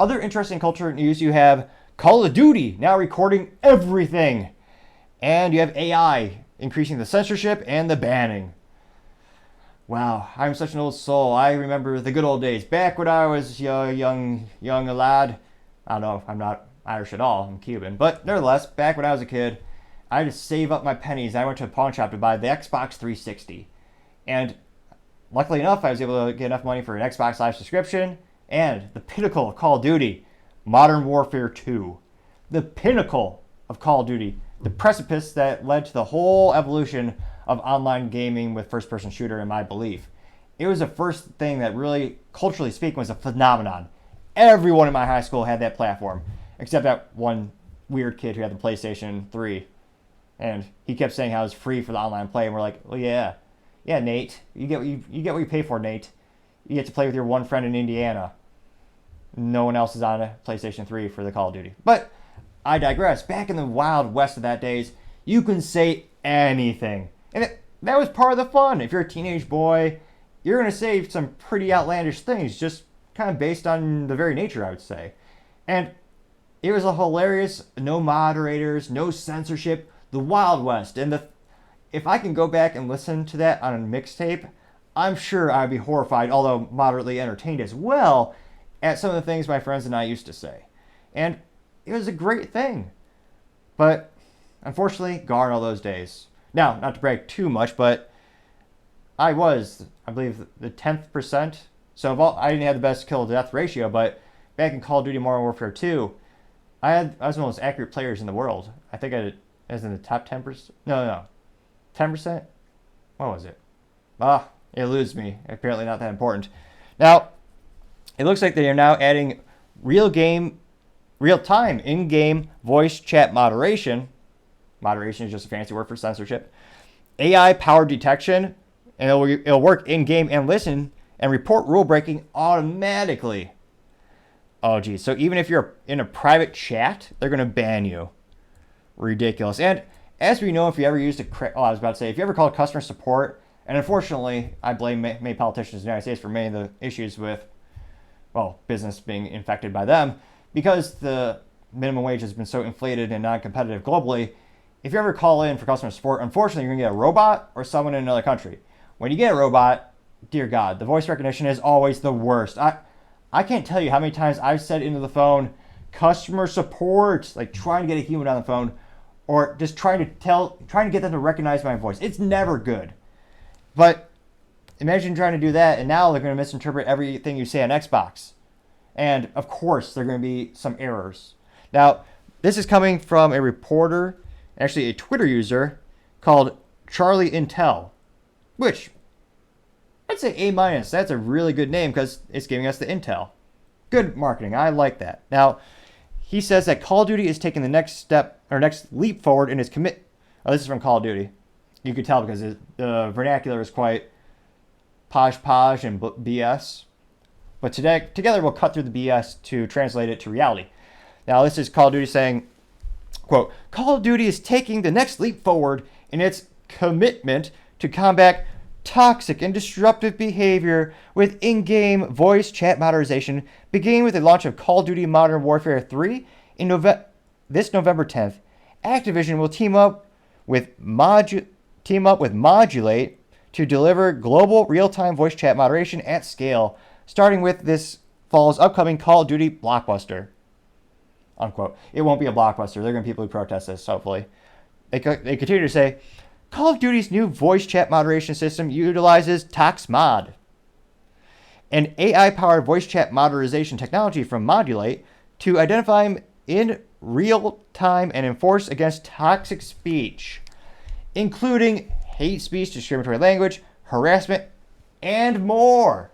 other interesting culture news, you have Call of Duty now recording everything. And you have AI increasing the censorship and the banning. Wow, I'm such an old soul. I remember the good old days. Back when I was a young lad. I don't know, I'm not Irish at all. I'm Cuban. But nevertheless, back when I was a kid, I had to save up my pennies. I went to a pawn shop to buy the Xbox 360. And luckily enough, I was able to get enough money for an Xbox Live subscription and the pinnacle of Call of Duty, Modern Warfare 2. The pinnacle of Call of Duty. The precipice that led to the whole evolution of online gaming with first-person shooter, in my belief. It was the first thing that really, culturally speaking, was a phenomenon. Everyone in my high school had that platform, except that one weird kid who had the PlayStation 3. And he kept saying how it was free for the online play, and we're like, well, yeah, Nate, you get what you pay for, Nate. You get to play with your one friend in Indiana. No one else is on a PlayStation 3 for the Call of Duty. But I digress. Back in the Wild West of that days, you can say anything. And that was part of the fun. If you're a teenage boy, you're going to say some pretty outlandish things, just kind of based on the very nature, I would say. And it was a hilarious, no moderators, no censorship, the Wild West. And if I can go back and listen to that on a mixtape, I'm sure I'd be horrified, although moderately entertained as well, at some of the things my friends and I used to say. And it was a great thing. But unfortunately, gone all those days. Now, not to brag too much, but I believe, the 10th percent. So I didn't have the best kill to death ratio, but back in Call of Duty Modern Warfare 2, I was one of the most accurate players in the world. I think I was in the top 10%. No. 10%? What was it? It eludes me. Apparently not that important. Now, it looks like they are now adding real-time in-game voice chat moderation. Moderation is just a fancy word for censorship. AI-powered detection, and it'll work in-game and listen and report rule breaking automatically. Oh, geez. So even if you're in a private chat, they're going to ban you. Ridiculous. And as we know, if you ever if you ever called customer support, and unfortunately, I blame many politicians in the United States for many of the issues with, business being infected by them, because the minimum wage has been so inflated and non-competitive globally. If you ever call in for customer support, unfortunately, you're going to get a robot or someone in another country. When you get a robot, dear God, the voice recognition is always the worst. I can't tell you how many times I've said into the phone, customer support, like trying to get a human on the phone, or just trying to get them to recognize my voice. It's never good. But imagine trying to do that, and now they're going to misinterpret everything you say on Xbox. And of course, there are going to be some errors. Now, this is coming from a reporter, actually a Twitter user, called Charlie Intel, which I'd say A-. That's a really good name because it's giving us the intel. Good marketing. I like that. Now, he says that Call of Duty is taking the next leap forward in its commit. Oh, this is from Call of Duty. You could tell because the vernacular is quite posh and BS. But together we'll cut through the BS to translate it to reality. Now, this is Call of Duty saying, quote, Call of Duty is taking the next leap forward in its commitment to combat toxic and disruptive behavior with in-game voice chat moderation, beginning with the launch of Call of Duty Modern Warfare 3 in this November 10th. Activision will team up with Modulate to deliver global real-time voice chat moderation at scale, starting with this fall's upcoming Call of Duty blockbuster. Unquote. It won't be a blockbuster. There are going to be people who protest this, hopefully. They continue to say, Call of Duty's new voice chat moderation system utilizes ToxMod, an AI-powered voice chat modernization technology from Modulate to identify in real time and enforce against toxic speech, including hate speech, discriminatory language, harassment, and more.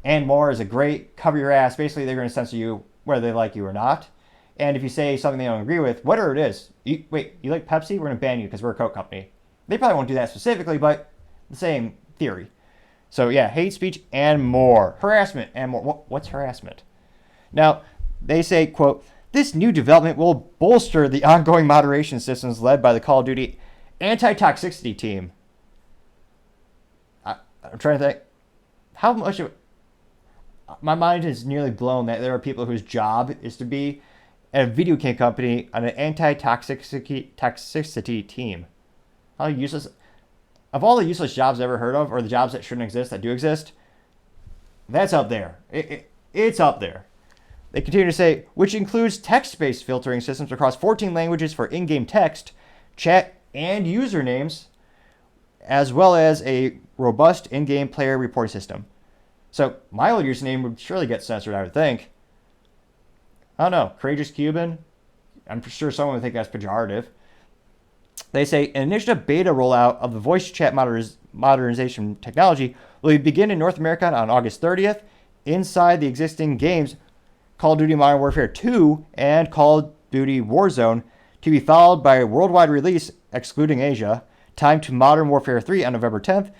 And more is a great cover your ass. Basically, they're going to censor you whether they like you or not. And if you say something they don't agree with, whatever it is, you like Pepsi? We're going to ban you because we're a Coke company. They probably won't do that specifically, but the same theory. So yeah, hate speech and more. Harassment and more. What's harassment? Now, they say, quote, this new development will bolster the ongoing moderation systems led by the Call of Duty anti-toxicity team. I'm trying to think. How much of... my mind is nearly blown that there are people whose job is to be at a video game company on an anti-toxicity team. How useless. Of all the useless jobs I've ever heard of, or the jobs that shouldn't exist that do exist, that's up there. It's up there. They continue to say, which includes text-based filtering systems across 14 languages for in-game text, chat, and usernames, as well as a robust in-game player reporting system. So my old username would surely get censored, I would think. I don't know. Courageous Cuban? I'm sure someone would think that's pejorative. They say an initiative beta rollout of the voice chat modernization technology will begin in North America on August 30th inside the existing games Call of Duty Modern Warfare 2 and Call of Duty Warzone, to be followed by a worldwide release, excluding Asia, timed to Modern Warfare 3 on November 10th.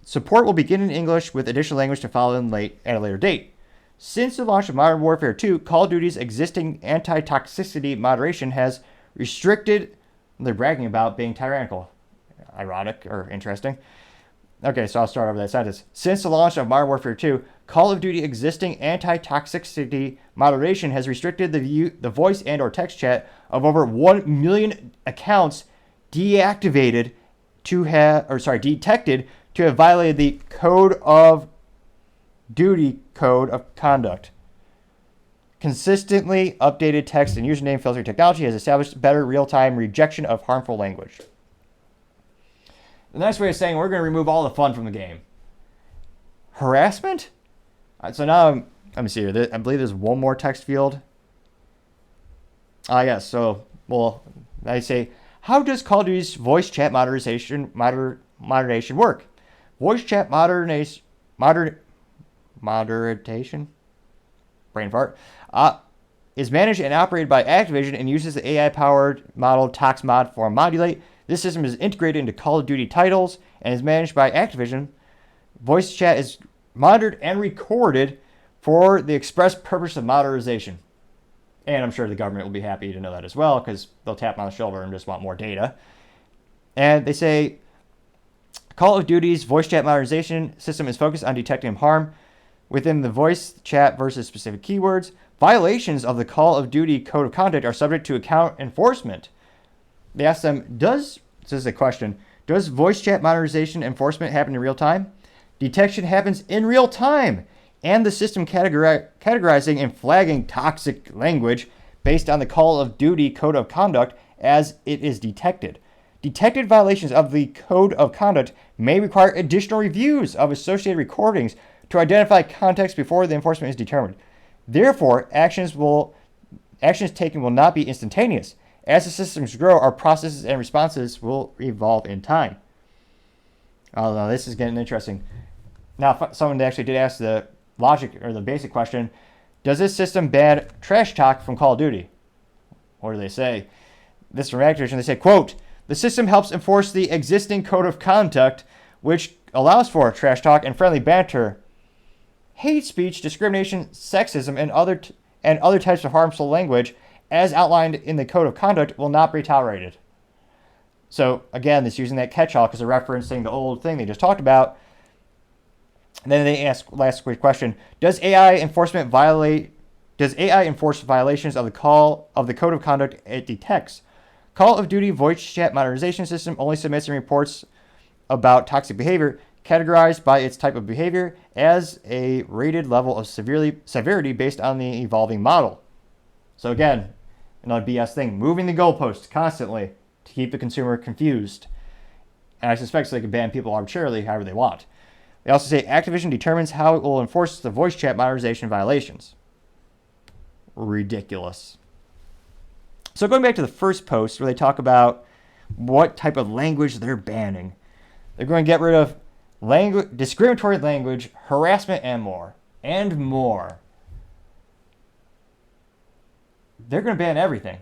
Support will begin in English with additional language to follow at a later date. Since the launch of Modern Warfare 2, Call of Duty's existing anti-toxicity moderation has restricted. They're bragging about being tyrannical. Ironic or interesting. Okay, so I'll start over that sentence. Since the launch of Modern Warfare 2, Call of Duty existing anti-toxicity moderation has restricted the voice and or text chat of over 1 million accounts detected to have violated the Code of Duty Code of Conduct. Consistently updated text and username filtering technology has established better real-time rejection of harmful language. The nice way of saying we're going to remove all the fun from the game. Harassment? So now, let me see here. I believe there's one more text field. Yes. So, well, I say, how does Call of Duty's voice chat modernization work? Voice chat moderation? Brain fart. Is managed and operated by Activision and uses the AI-powered model ToxMod for Modulate. This system is integrated into Call of Duty titles and is managed by Activision. Voice chat is monitored and recorded for the express purpose of modernization. And I'm sure the government will be happy to know that as well, because they'll tap on the shoulder and just want more data. And they say, Call of Duty's voice chat modernization system is focused on detecting harm within the voice chat versus specific keywords. Violations of the Call of Duty Code of Conduct are subject to account enforcement. They asked them, this is a question, does voice chat modernization enforcement happen in real time? Detection happens in real time, and the system categorizing and flagging toxic language based on the Call of Duty Code of Conduct as it is detected. Detected violations of the Code of Conduct may require additional reviews of associated recordings to identify context before the enforcement is determined. Therefore, actions taken will not be instantaneous. As the systems grow, our processes and responses will evolve in time. Oh, no, this is getting interesting. Now, someone actually did ask the logic or the basic question, does this system ban trash talk from Call of Duty? What do they say? This from Activision, they say, quote, the system helps enforce the existing Code of Conduct, which allows for trash talk and friendly banter. Hate speech, discrimination, sexism, and other types of harmful language, as outlined in the Code of Conduct, will not be tolerated. So, again, it's using that catch-all because they're referencing the old thing they just talked about. And then they ask last quick question: does AI enforce violations of the Code of Conduct it detects? Call of Duty voice chat modernization system only submits and reports about toxic behavior, categorized by its type of behavior as a rated level of severity based on the evolving model. So again, another BS thing, moving the goalposts constantly to keep the consumer confused. And I suspect so they can ban people arbitrarily however they want. They also say Activision determines how it will enforce the voice chat modernization violations. Ridiculous. So going back to the first post where they talk about what type of language they're banning. They're going to get rid of discriminatory language, harassment, and more. And more. They're going to ban everything.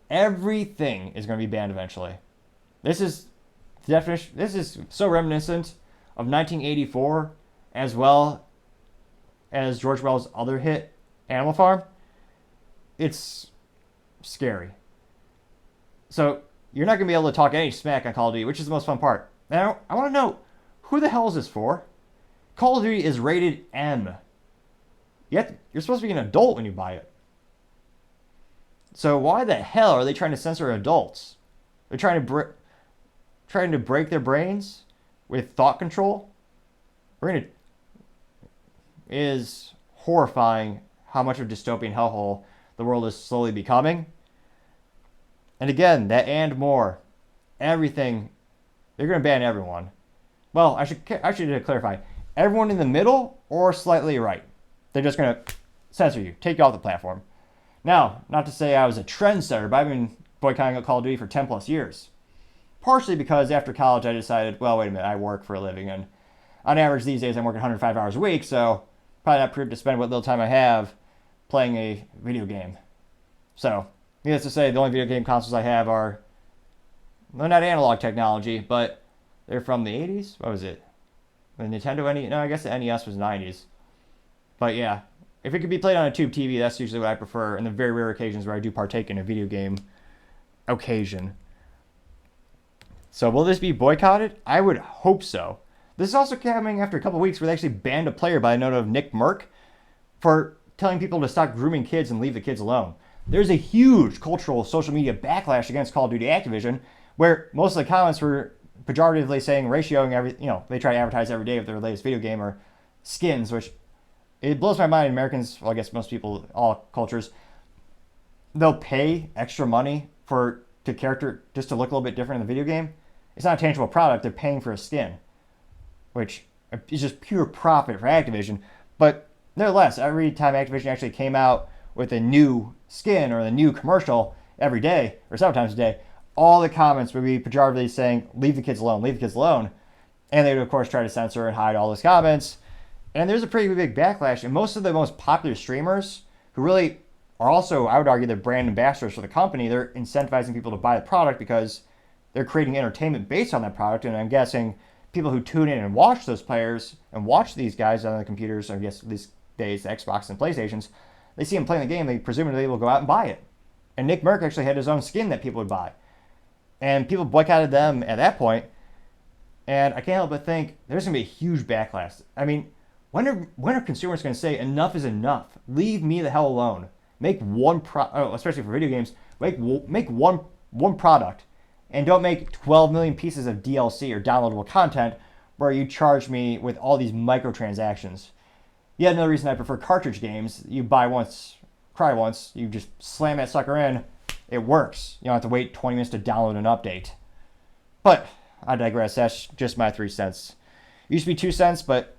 Everything is going to be banned eventually. This is so reminiscent of 1984, as well as George Orwell's other hit, Animal Farm. It's scary. So you're not going to be able to talk any smack on Call of Duty, which is the most fun part. Now, I want to know, who the hell is this for? Call of Duty is rated M. you're supposed to be an adult when you buy it. So why the hell are they trying to censor adults? They're trying to break their brains with thought control. It is horrifying how much of a dystopian hellhole the world is slowly becoming. And again, that and more, everything, they're going to ban everyone. Well, I should clarify, everyone in the middle or slightly right. They're just going to censor you, take you off the platform. Now, not to say I was a trendsetter, but I've been boycotting Call of Duty for 10 plus years. Partially because after college I decided, well, wait a minute, I work for a living, and on average these days I'm working 105 hours a week, so probably not prudent to spend what little time I have playing a video game. So, needless to say, the only video game consoles I have are, well, not analog technology, but they're from the 80s? What was it? The Nintendo NES? No, I guess the NES was 90s. But yeah, if it could be played on a tube TV, that's usually what I prefer in the very rare occasions where I do partake in a video game occasion. So will this be boycotted? I would hope so. This is also coming after a couple weeks where they actually banned a player by the name of Nick Merck for telling people to stop grooming kids and leave the kids alone. There's a huge cultural social media backlash against Call of Duty Activision, where most of the comments were pejoratively saying ratioing they try to advertise every day with their latest video game or skins, which it blows my mind. Americans, well, I guess most people, all cultures, they'll pay extra money to character just to look a little bit different in the video game. It's not a tangible product. They're paying for a skin, which is just pure profit for Activision. But nevertheless, every time Activision actually came out with a new skin or a new commercial every day, or several times a day, all the comments would be pejoratively saying, leave the kids alone, leave the kids alone. And they would, of course, try to censor and hide all those comments. And there's a pretty big backlash. And most of the most popular streamers, who really are also, I would argue, the brand ambassadors for the company, they're incentivizing people to buy the product because they're creating entertainment based on that product. And I'm guessing people who tune in and watch those players and watch these guys on the computers, I guess these days, the Xbox and PlayStations, they see them playing the game, they presumably will go out and buy it. And Nick Merck actually had his own skin that people would buy. And people boycotted them at that point. And I can't help but think there's going to be a huge backlash. I mean, when are consumers going to say enough is enough? Leave me the hell alone. Make one especially for video games, make one product, and don't make 12 million pieces of DLC or downloadable content where you charge me with all these microtransactions. Yet another reason I prefer cartridge games. You buy once, cry once. You just slam that sucker in. It works. You don't have to wait 20 minutes to download an update. But I digress. That's just my 3 cents. It used to be 2 cents, but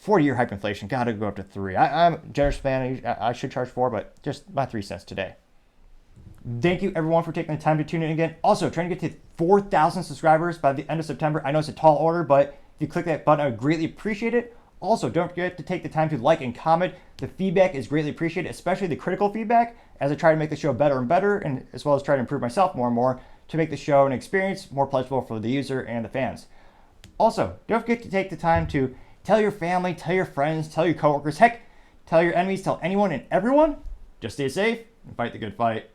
40-year hyperinflation got to go up to 3. I'm a generous fan. I should charge 4, but just my 3 cents today. Thank you, everyone, for taking the time to tune in again. Also, trying to get to 4,000 subscribers by the end of September. I know it's a tall order, but if you click that button, I would greatly appreciate it. Also, don't forget to take the time to like and comment. The feedback is greatly appreciated, especially the critical feedback, as I try to make the show better and better, and as well as try to improve myself more and more to make the show an experience more pleasurable for the user and the fans. Also, don't forget to take the time to tell your family, tell your friends, tell your coworkers, heck, tell your enemies, tell anyone and everyone. Just stay safe and fight the good fight.